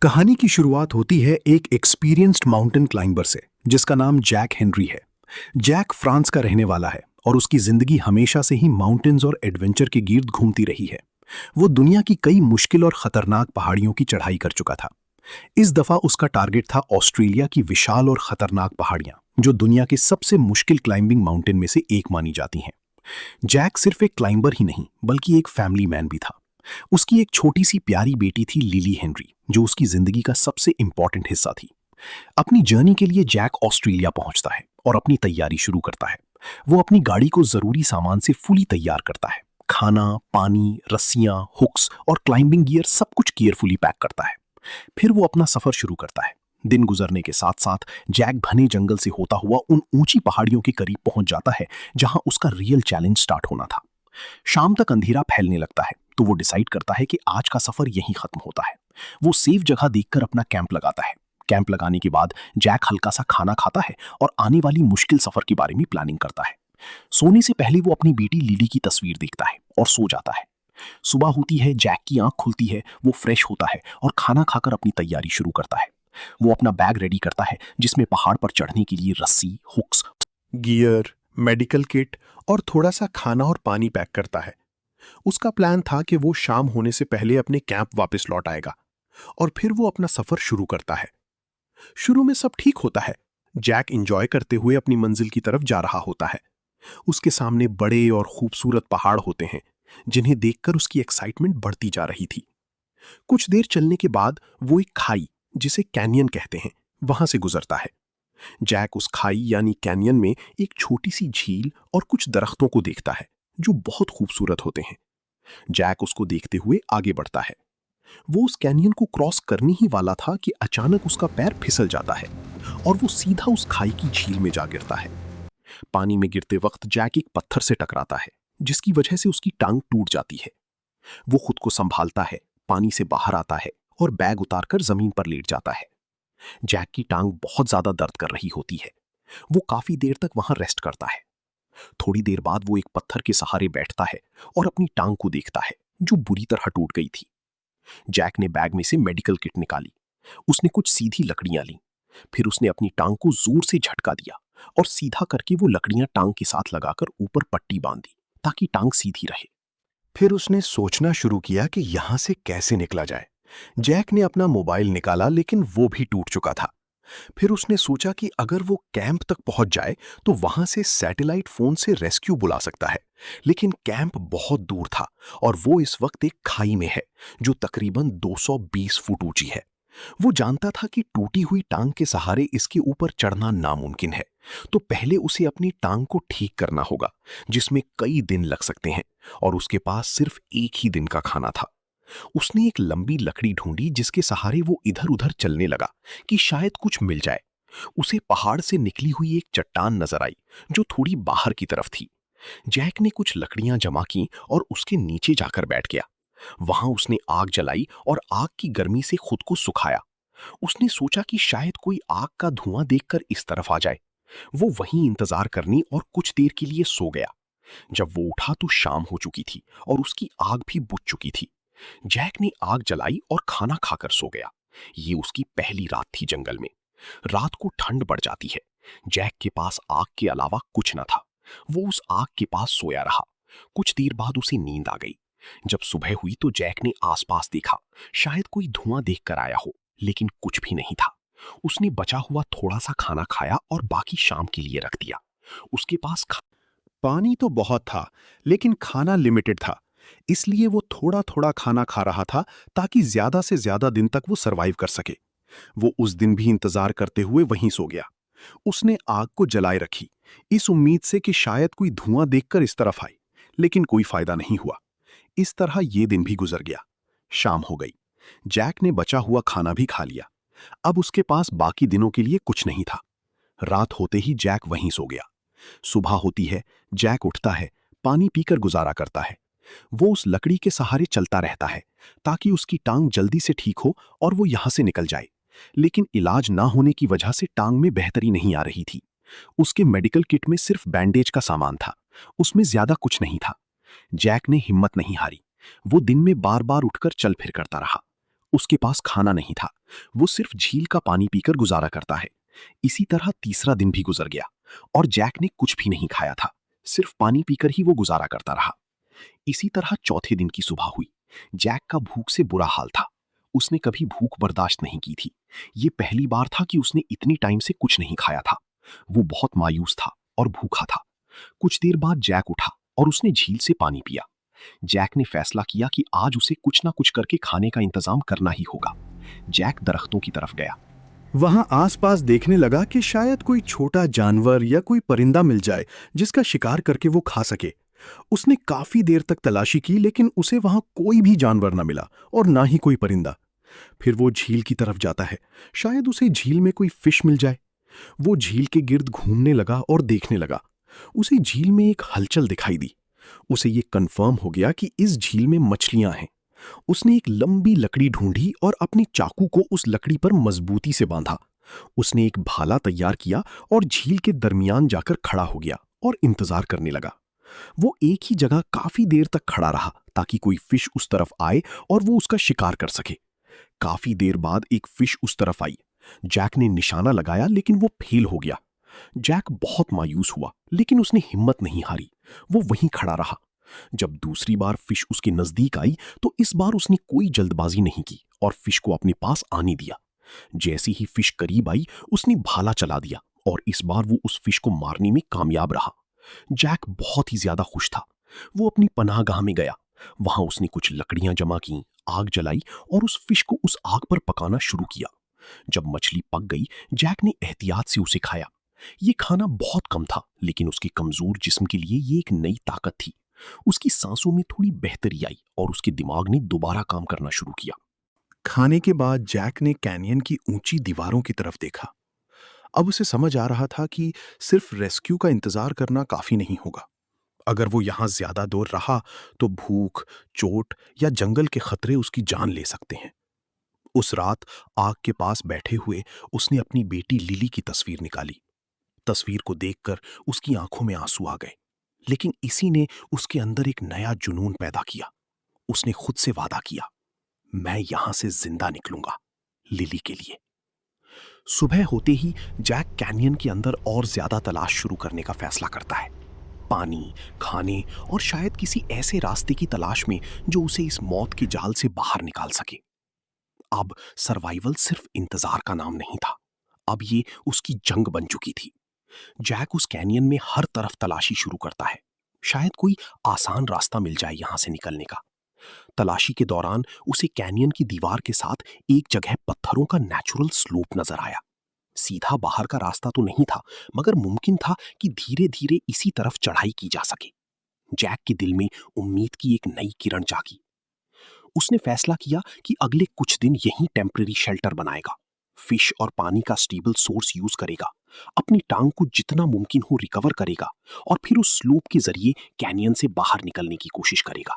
कहानी की शुरुआत होती है एक एक्सपीरियंस्ड माउंटेन क्लाइंबर से जिसका नाम जैक हेनरी है। जैक फ्रांस का रहने वाला है और उसकी जिंदगी हमेशा से ही माउंटेन्स और एडवेंचर के गिर्द घूमती रही है। वो दुनिया की कई मुश्किल और खतरनाक पहाड़ियों की चढ़ाई कर चुका था। इस दफा उसका टारगेट था ऑस्ट्रेलिया की विशाल और खतरनाक पहाड़ियां जो दुनिया के सबसे मुश्किल क्लाइंबिंग माउंटेन में से एक मानी जाती हैं। जैक सिर्फ एक क्लाइंबर ही नहीं बल्कि एक फैमिली मैन भी था। उसकी एक छोटी सी प्यारी बेटी थी लिली हेनरी जो उसकी जिंदगी का सबसे इंपॉर्टेंट हिस्सा थी। अपनी जर्नी के लिए जैक ऑस्ट्रेलिया पहुंचता है और अपनी तैयारी शुरू करता है। वो अपनी गाड़ी को जरूरी सामान से फुली तैयार करता है। खाना, पानी, रस्सियां, हुक्स और क्लाइंबिंग गियर सब कुछ केयरफुली पैक करता है। फिर वो अपना सफर शुरू करता है। दिन गुजरने के साथ साथ जैक घने जंगल से होता हुआ उन ऊंची पहाड़ियों के करीब पहुंच जाता है जहां उसका रियल चैलेंज स्टार्ट होना था। शाम तक अंधेरा फैलने लगता है तो वो डिसाइड करता है कि आज का सफर यहीं खत्म होता है। वो सेफ जगह देखकर अपना कैंप लगाता है। कैंप लगाने के बाद जैक हल्का सा खाना खाता है और आने वाली मुश्किल सफर के बारे में प्लानिंग करता है। सोने से पहले वो अपनी बेटी लिली की तस्वीर देखता है और सो जाता है। सुबह होती है, जैक की आंख खुलती है, वो फ्रेश होता है और खाना खाकर अपनी तैयारी शुरू करता है। वो अपना बैग रेडी करता है जिसमें पहाड़ पर चढ़ने के लिए रस्सी, हुक्स, गियर, मेडिकल किट और थोड़ा सा खाना और पानी पैक करता है। उसका प्लान था कि वो शाम होने से पहले अपने कैंप वापस लौट आएगा और फिर वो अपना सफर शुरू करता है। शुरू में सब ठीक होता है। जैक एंजॉय करते हुए अपनी मंजिल की तरफ जा रहा होता है। उसके सामने बड़े और खूबसूरत पहाड़ होते हैं जिन्हें देखकर उसकी एक्साइटमेंट बढ़ती जा रही थी। कुछ देर चलने के बाद वो एक खाई, जिसे कैनियन कहते हैं, वहां से गुजरता है। जैक उस खाई यानी कैनियन में एक छोटी सी झील और कुछ दरख्तों को देखता है जो बहुत खूबसूरत होते हैं। जैक उसको देखते हुए आगे बढ़ता है। वो उस कैनियन को क्रॉस करने ही वाला था कि अचानक उसका पैर फिसल जाता है और वो सीधा उस खाई की झील में जा गिरता है। पानी में गिरते वक्त जैक एक पत्थर से टकराता है जिसकी वजह से उसकी टांग टूट जाती है। वो खुद को संभालता है, पानी से बाहर आता है और बैग उतारकर जमीन पर लेट जाता है। जैक की टांग बहुत ज्यादा दर्द कर रही होती है। वो काफी देर तक वहां रेस्ट करता है। थोड़ी देर बाद वो एक पत्थर के सहारे बैठता है और अपनी टांग को देखता है जो बुरी तरह टूट गई थी। जैक ने बैग में से मेडिकल किट निकाली। उसने कुछ सीधी लकड़ियां ली। फिर उसने अपनी टांग को जोर से झटका दिया और सीधा करके वो लकड़ियां टांग के साथ लगाकर ऊपर पट्टी बांधी ताकि टांग सीधी रहे। फिर उसने सोचना शुरू किया कि यहां से कैसे निकला जाए। जैक ने अपना मोबाइल निकाला लेकिन वो भी टूट चुका था। फिर उसने सोचा कि अगर वो कैंप तक पहुंच जाए तो वहां से सैटेलाइट फोन से रेस्क्यू बुला सकता है। लेकिन कैंप बहुत दूर था और वो इस वक्त एक खाई में है जो तकरीबन 220 फुट ऊंची है। वो जानता था कि टूटी हुई टांग के सहारे इसके ऊपर चढ़ना नामुमकिन है, तो पहले उसे अपनी टांग को ठीक करना होगा जिसमें कई दिन लग सकते हैं और उसके पास सिर्फ एक ही दिन का खाना था। उसने एक लंबी लकड़ी ढूंढी जिसके सहारे वो इधर उधर चलने लगा कि शायद कुछ मिल जाए। उसे पहाड़ से निकली हुई एक चट्टान नजर आई जो थोड़ी बाहर की तरफ थी। जैक ने कुछ लकड़ियां जमा की और उसके नीचे जाकर बैठ गया। वहां उसने आग जलाई और आग की गर्मी से खुद को सुखाया। उसने सोचा कि शायद कोई आग का धुआं देखकर इस तरफ आ जाए। वो वहीं इंतजार करने और कुछ देर के लिए सो गया। जब वो उठा तो शाम हो चुकी थी और उसकी आग भी बुझ चुकी थी। जैक ने आग जलाई और खाना खाकर सो गया। ये उसकी पहली रात थी जंगल में। रात को ठंड बढ़ जाती है। जैक के पास आग के अलावा कुछ न था। वो उस आग के पास सोया रहा। कुछ देर बाद उसे नींद आ गई। जब सुबह हुई तो जैक ने आसपास देखा। शायद कोई धुआं देखकर आया हो, लेकिन कुछ भी नहीं था। उसने बचा हुआ थोड़ा सा खाना खाया और बाकी शाम के लिए रख दिया। उसके पास पानी तो बहुत था लेकिन खाना लिमिटेड था, इसलिए वो थोड़ा थोड़ा खाना खा रहा था ताकि ज्यादा से ज्यादा दिन तक वो सरवाइव कर सके। वो उस दिन भी इंतजार करते हुए वहीं सो गया। उसने आग को जलाए रखी इस उम्मीद से कि शायद कोई धुआं देखकर इस तरफ आए, लेकिन कोई फायदा नहीं हुआ। इस तरह ये दिन भी गुजर गया। शाम हो गई। जैक ने बचा हुआ खाना भी खा लिया। अब उसके पास बाकी दिनों के लिए कुछ नहीं था। रात होते ही जैक वहीं सो गया। सुबह होती है। जैक उठता है, पानी पीकर गुजारा करता है। वो उस लकड़ी के सहारे चलता रहता है ताकि उसकी टांग जल्दी से ठीक हो और वो यहां से निकल जाए। लेकिन इलाज ना होने की वजह से टांग में बेहतरी नहीं आ रही थी। उसके मेडिकल किट में सिर्फ बैंडेज का सामान था। उसमें ज्यादा कुछ नहीं था। जैक ने हिम्मत नहीं हारी। वो दिन में बार बार उठकर चल फिर करता रहा। उसके पास खाना नहीं था, वो सिर्फ झील का पानी पीकर गुजारा करता है। इसी तरह तीसरा दिन भी गुजर गया और जैक ने कुछ भी नहीं खाया था, सिर्फ पानी पीकर ही वो गुजारा करता रहा। इसी तरह चौथे दिन की सुबह हुई। जैक का भूख से बुरा हाल था। उसने कभी भूख बर्दाश्त नहीं की थी। ये पहली बार था कि उसने इतनी टाइम से कुछ नहीं खाया था। वो बहुत मायूस था और भूखा था। कुछ देर बाद जैक उठा और उसने झील से पानी पिया। जैक ने फैसला किया कि आज उसे कुछ ना कुछ करके खाने का इंतजाम करना ही होगा। जैक दरख्तों की तरफ गया। वहां आसपास देखने लगा कि शायद कोई छोटा जानवर या कोई परिंदा मिल जाए जिसका शिकार करके वो खा सके। उसने काफी देर तक तलाशी की, लेकिन उसे वहां कोई भी जानवर न मिला और ना ही कोई परिंदा। फिर वो झील की तरफ जाता है, शायद उसे झील में कोई फिश मिल जाए। वो झील के गिर्द घूमने लगा और देखने लगा। उसे झील में एक हलचल दिखाई दी। उसे ये कंफर्म हो गया कि इस झील में मछलियां हैं। उसने एक लंबी लकड़ी ढूंढी और अपनी चाकू को उस लकड़ी पर मजबूती से बांधा। उसने एक भाला तैयार किया और झील के दरमियान जाकर खड़ा हो गया और इंतजार करने लगा। वो एक ही जगह काफी देर तक खड़ा रहा ताकि कोई फिश उस तरफ आए और वो उसका शिकार कर सके। काफी देर बाद एक फिश उस तरफ आई। जैक ने निशाना लगाया, लेकिन वो फेल हो गया। जैक बहुत मायूस हुआ, लेकिन उसने हिम्मत नहीं हारी। वो वहीं खड़ा रहा। जब दूसरी बार फिश उसके नजदीक आई तो इस बार उसने कोई जल्दबाजी नहीं की और फिश को अपने पास आने दिया। जैसे ही फिश करीब आई, उसने भाला चला दिया और इस बार वो उस फिश को मारने में कामयाब रहा। जैक बहुत ही ज्यादा खुश था। वो अपनी पनाहगाह में गया। वहां उसने कुछ लकड़ियां जमा की, आग जलाई और उस फिश को उस आग पर पकाना शुरू किया। जब मछली पक गई, जैक ने एहतियात से उसे खाया। ये खाना बहुत कम था, लेकिन उसके कमजोर जिस्म के लिए ये एक नई ताकत थी। उसकी सांसों में थोड़ी बेहतरी आई और उसके दिमाग ने दोबारा काम करना शुरू किया। खाने के बाद जैक ने कैनियन की ऊंची दीवारों की तरफ देखा। अब उसे समझ आ रहा था कि सिर्फ रेस्क्यू का इंतजार करना काफी नहीं होगा। अगर वो यहां ज्यादा दूर रहा तो भूख, चोट या जंगल के खतरे उसकी जान ले सकते हैं। उस रात आग के पास बैठे हुए उसने अपनी बेटी लिली की तस्वीर निकाली। तस्वीर को देखकर उसकी आंखों में आंसू आ गए, लेकिन इसी ने उसके अंदर एक नया जुनून पैदा किया। उसने खुद से वादा किया, मैं यहां से जिंदा निकलूंगा, लिली के लिए। सुबह होते ही जैक कैनियन के अंदर और ज्यादा तलाश शुरू करने का फैसला करता है। पानी, खाने और शायद किसी ऐसे रास्ते की तलाश में जो उसे इस मौत के जाल से बाहर निकाल सके। अब सर्वाइवल सिर्फ इंतजार का नाम नहीं था, अब ये उसकी जंग बन चुकी थी। जैक उस कैनियन में हर तरफ तलाशी शुरू करता है। शायद कोई आसान रास्ता मिल जाए यहां से निकलने का। तलाशी के दौरान उसे कैनियन की दीवार के साथ एक जगह पत्थरों का नेचुरल स्लोप नजर आया। सीधा बाहर का रास्ता तो नहीं था, मगर मुमकिन था कि धीरे धीरे इसी तरफ चढ़ाई की जा सके। जैक के दिल में उम्मीद की एक नई किरण जागी। उसने फैसला किया कि अगले कुछ दिन यहीं टेम्परेरी शेल्टर बनाएगा, फिश और पानी का स्टेबल सोर्स यूज करेगा, अपनी टांग को जितना मुमकिन हो रिकवर करेगा और फिर उस स्लूप के जरिए कैनियन से बाहर निकलने की कोशिश करेगा।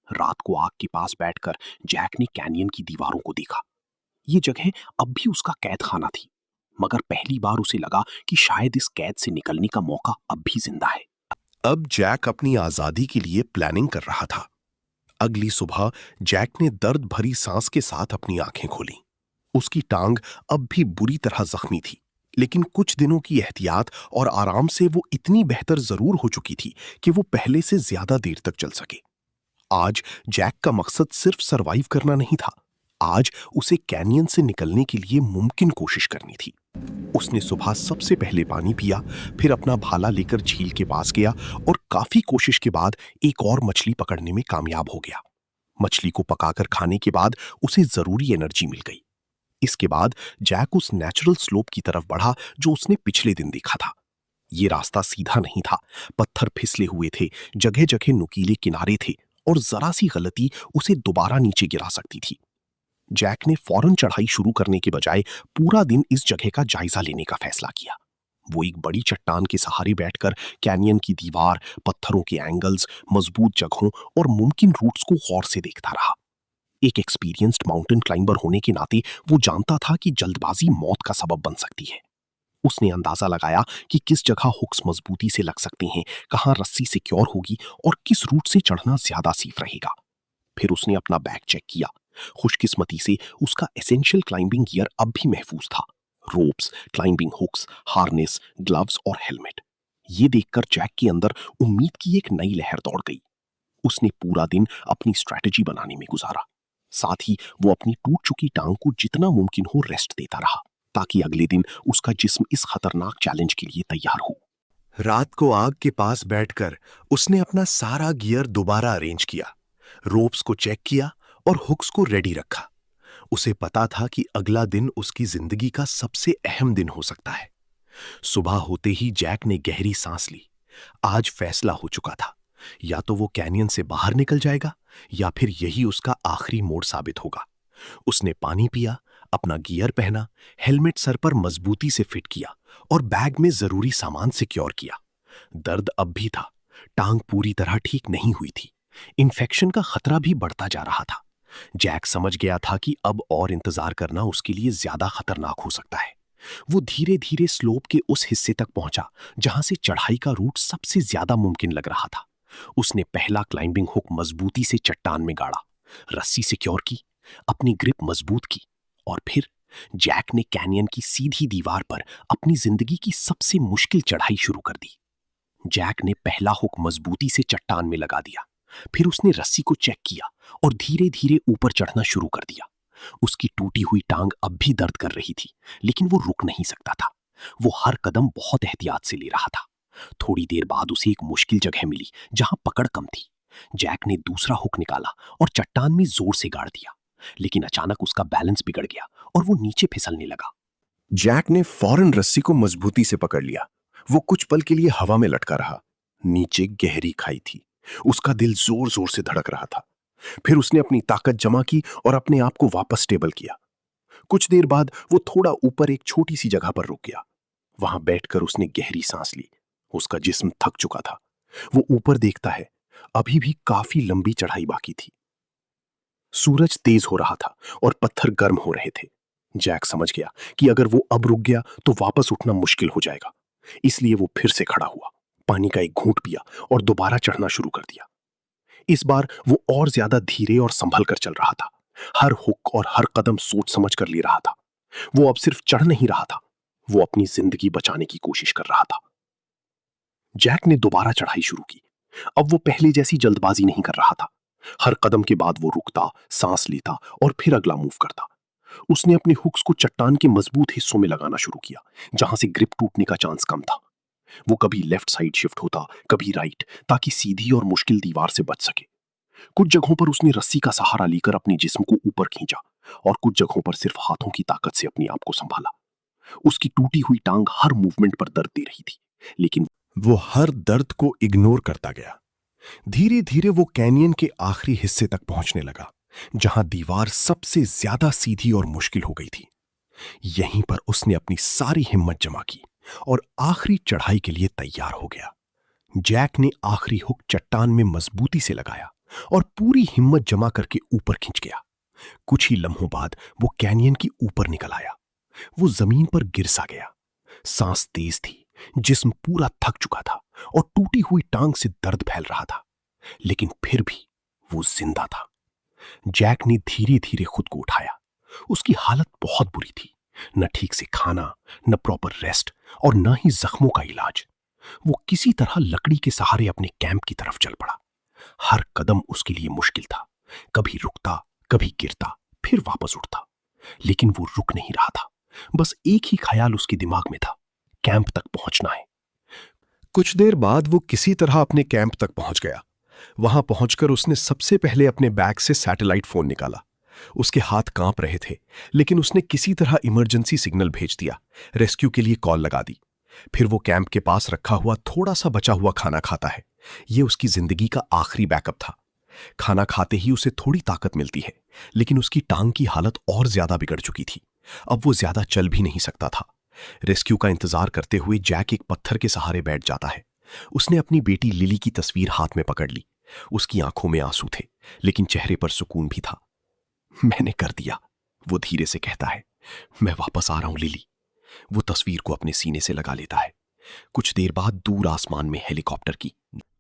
रात को आग के पास बैठकर जैक ने कैनियन की दीवारों को देखा। ये जगह अब भी उसका कैद खाना थी, मगर पहली बार उसे लगा कि शायद इस कैद से निकलने का मौका अब भी जिंदा है। अब जैक अपनी आजादी के लिए प्लानिंग कर रहा था। अगली सुबह जैक ने दर्द भरी सांस के साथ अपनी आंखें खोली। उसकी टांग अब भी बुरी तरह जख्मी थी, लेकिन कुछ दिनों की एहतियात और आराम से वो इतनी बेहतर जरूर हो चुकी थी कि वो पहले से ज्यादा देर तक चल सके। आज जैक का मकसद सिर्फ सरवाइव करना नहीं था, आज उसे कैनियन से निकलने के लिए मुमकिन कोशिश करनी थी। उसने सुबह सबसे पहले पानी पिया, फिर अपना भाला लेकर झील के पास गया और काफी कोशिश के बाद एक और मछली पकड़ने में कामयाब हो गया। मछली को पकाकर खाने के बाद उसे जरूरी एनर्जी मिल गई। इसके बाद जैक उस नेचुरल स्लोप की तरफ बढ़ा जो उसने पिछले दिन देखा था। ये रास्ता सीधा नहीं था, पत्थर फिसले हुए थे, जगह जगह नुकीले किनारे थे और जरा सी गलती उसे दोबारा नीचे गिरा सकती थी। जैक ने फौरन चढ़ाई शुरू करने के बजाय पूरा दिन इस जगह का जायजा लेने का फैसला किया। वो एक बड़ी चट्टान के सहारे बैठकर कैनियन की दीवार, पत्थरों के एंगल्स, मजबूत जगहों और मुमकिन रूट्स को गौर से देखता रहा। एक एक्सपीरियंस्ड माउंटेन क्लाइंबर होने के नाते वो जानता था कि जल्दबाजी मौत का सबब बन सकती है। उसने अंदाजा लगाया कि किस जगह हुक्स मजबूती से लग सकते हैं, कहां रस्सी सिक्योर होगी और किस रूट से चढ़ना ज्यादा सेफ रहेगा। फिर उसने अपना बैग चेक किया। खुशकिस्मती से उसका एसेंशियल क्लाइंबिंग गियर अब भी महफूज था। Ropes, climbing hooks, harness, gloves और हेलमेट। ये देखकर जैक के अंदर उम्मीद की एक नई लहर दौड़ गई। उसने पूरा दिन अपनी स्ट्रैटेजी बनाने में गुजारा। साथ ही वो अपनी टूट चुकी टांग को जितना मुमकिन हो रेस्ट देता रहा, ताकि अगले दिन उसका जिस्म इस खतरनाक चैलेंज के लिए तैयार हो। रात को आग के पास बैठकर उसने अपना सारा गियर दोबारा अरेंज किया, रोप्स को चेक किया और हुक्स को रेडी रखा। उसे पता था कि अगला दिन उसकी जिंदगी का सबसे अहम दिन हो सकता है। सुबह होते ही जैक ने गहरी सांस ली। आज फैसला हो चुका था, या तो वो कैनियन से बाहर निकल जाएगा या फिर यही उसका आखिरी मोड़ साबित होगा। उसने पानी पिया, अपना गियर पहना, हेलमेट सर पर मजबूती से फिट किया और बैग में जरूरी सामान सिक्योर किया। दर्द अब भी था, टांग पूरी तरह ठीक नहीं हुई थी, इन्फेक्शन का खतरा भी बढ़ता जा रहा था। जैक समझ गया था कि अब और इंतजार करना उसके लिए ज्यादा खतरनाक हो सकता है। वो धीरे धीरे स्लोप के उस हिस्से तक पहुंचा जहां से चढ़ाई का रूट सबसे ज्यादा मुमकिन लग रहा था। उसने पहला क्लाइंबिंग हुक मजबूती से चट्टान में गाड़ा, रस्सी सिक्योर की, अपनी ग्रिप मजबूत की और फिर जैक ने कैनियन की सीधी दीवार पर अपनी जिंदगी की सबसे मुश्किल चढ़ाई शुरू कर दी। जैक ने पहला हुक मजबूती से चट्टान में लगा दिया, फिर उसने रस्सी को चेक किया और धीरे धीरे ऊपर चढ़ना शुरू कर दिया। उसकी टूटी हुई टांग अब भी दर्द कर रही थी, लेकिन वो रुक नहीं सकता था। वो हर कदम बहुत एहतियात से ले रहा था। थोड़ी देर बाद उसे एक मुश्किल जगह मिली जहां पकड़ कम थी। जैक ने दूसरा हुक निकाला और चट्टान में जोर से गाड़ दिया, लेकिन अचानक उसका बैलेंस बिगड़ गया और वो नीचे फिसलने लगा। जैक ने फौरन रस्सी को मजबूती से पकड़ लिया। वो कुछ पल के लिए हवा में लटका रहा। नीचे गहरी खाई थी। उसका दिल जोर जोर से धड़क रहा था। फिर उसने अपनी ताकत जमा की और अपने आप को वापस स्टेबल किया। कुछ देर बाद वो थोड़ा ऊपर एक छोटी सी जगह पर रुक गया। वहां बैठकर उसने गहरी सांस ली। उसका जिस्म थक चुका था। वो ऊपर देखता है, अभी भी काफी लंबी चढ़ाई बाकी थी। सूरज तेज हो रहा था और पत्थर गर्म हो रहे थे। जैक समझ गया कि अगर वो अब रुक गया तो वापस उठना मुश्किल हो जाएगा। इसलिए वो फिर से खड़ा हुआ, पानी का एक घूंट पिया और दोबारा चढ़ना शुरू कर दिया। इस बार वो और ज्यादा धीरे और संभल कर चल रहा था। हर हुक और हर कदम सोच समझ कर ले रहा था। वो अब सिर्फ चढ़ नहीं रहा था, वो अपनी जिंदगी बचाने की कोशिश कर रहा था। जैक ने दोबारा चढ़ाई शुरू की। अब वो पहले जैसी जल्दबाजी नहीं कर रहा था। हर कदम के बाद वो रुकता, सांस लेता और फिर अगला मूव करता। उसने अपने हुक्स को चट्टान के मजबूत हिस्सों में लगाना शुरू किया, जहां से ग्रिप टूटने का चांस कम था। वो कभी लेफ्ट साइड शिफ्ट होता, कभी राइट, ताकि सीधी और मुश्किल दीवार से बच सके। कुछ जगहों पर उसने रस्सी का सहारा लेकर अपने जिस्म को ऊपर खींचा और कुछ जगहों पर सिर्फ हाथों की ताकत से अपने आप को संभाला। उसकी टूटी हुई टांग हर मूवमेंट पर दर्द दे रही थी, लेकिन वो हर दर्द को इग्नोर करता गया। धीरे धीरे वो कैनियन के आखिरी हिस्से तक पहुंचने लगा, जहां दीवार सबसे ज्यादा सीधी और मुश्किल हो गई थी। यहीं पर उसने अपनी सारी हिम्मत जमा की और आखिरी चढ़ाई के लिए तैयार हो गया। जैक ने आखिरी हुक चट्टान में मजबूती से लगाया और पूरी हिम्मत जमा करके ऊपर खींच गया। कुछ ही लम्हों बाद वो कैनियन की ऊपर निकल आया। वो जमीन पर गिर सा गया। सांस तेज थी, जिस्म पूरा थक चुका था और टूटी हुई टांग से दर्द फैल रहा था, लेकिन फिर भी वो जिंदा था। जैक ने धीरे धीरे खुद को उठाया। उसकी हालत बहुत बुरी थी, न ठीक से खाना, न प्रॉपर रेस्ट और न ही जख्मों का इलाज। वो किसी तरह लकड़ी के सहारे अपने कैंप की तरफ चल पड़ा। हर कदम उसके लिए मुश्किल था। कभी रुकता, कभी गिरता, फिर वापस उठता, लेकिन वो रुक नहीं रहा था। बस एक ही ख्याल उसके दिमाग में था, कैंप तक पहुंचना है। कुछ देर बाद वो किसी तरह अपने कैंप तक पहुंच गया। वहां पहुंचकर उसने सबसे पहले अपने बैग से सैटेलाइट फोन निकाला। उसके हाथ कांप रहे थे, लेकिन उसने किसी तरह इमरजेंसी सिग्नल भेज दिया, रेस्क्यू के लिए कॉल लगा दी। फिर वो कैंप के पास रखा हुआ थोड़ा सा बचा हुआ खाना खाता है। ये उसकी जिंदगी का आखिरी बैकअप था। खाना खाते ही उसे थोड़ी ताकत मिलती है, लेकिन उसकी टांग की हालत और ज्यादा बिगड़ चुकी थी। अब वो ज्यादा चल भी नहीं सकता था। रेस्क्यू का इंतजार करते हुए जैक एक पत्थर के सहारे बैठ जाता है। उसने अपनी बेटी लिली की तस्वीर हाथ में पकड़ ली। उसकी आंखों में आंसू थे, लेकिन चेहरे पर सुकून भी था। मैंने कर दिया, वो धीरे से कहता है। मैं वापस आ रहा हूं लिली। वो तस्वीर को अपने सीने से लगा लेता है। कुछ देर बाद दूर आसमान में हेलीकॉप्टर की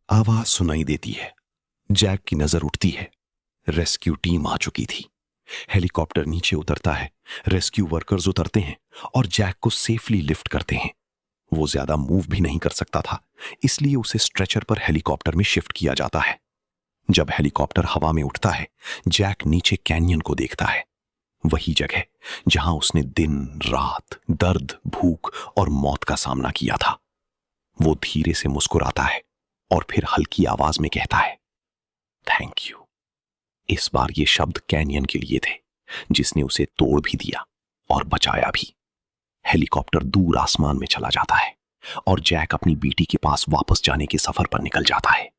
आवाज सुनाई देती है। जैक की नजर उठती है। रेस्क्यू टीम आ चुकी थी। हेलीकॉप्टर नीचे उतरता है, रेस्क्यू वर्कर्स उतरते हैं और जैक को सेफली लिफ्ट करते हैं। वो ज्यादा मूव भी नहीं कर सकता था, इसलिए उसे स्ट्रेचर पर हेलीकॉप्टर में शिफ्ट किया जाता है। जब हेलीकॉप्टर हवा में उठता है, जैक नीचे कैनियन को देखता है, वही जगह जहां उसने दिन रात दर्द, भूख और मौत का सामना किया था। वो धीरे से मुस्कुराता है और फिर हल्की आवाज में कहता है, थैंक यू। इस बार ये शब्द कैनियन के लिए थे, जिसने उसे तोड़ भी दिया और बचाया भी। हेलीकॉप्टर दूर आसमान में चला जाता है और जैक अपनी बेटी के पास वापस जाने के सफर पर निकल जाता है।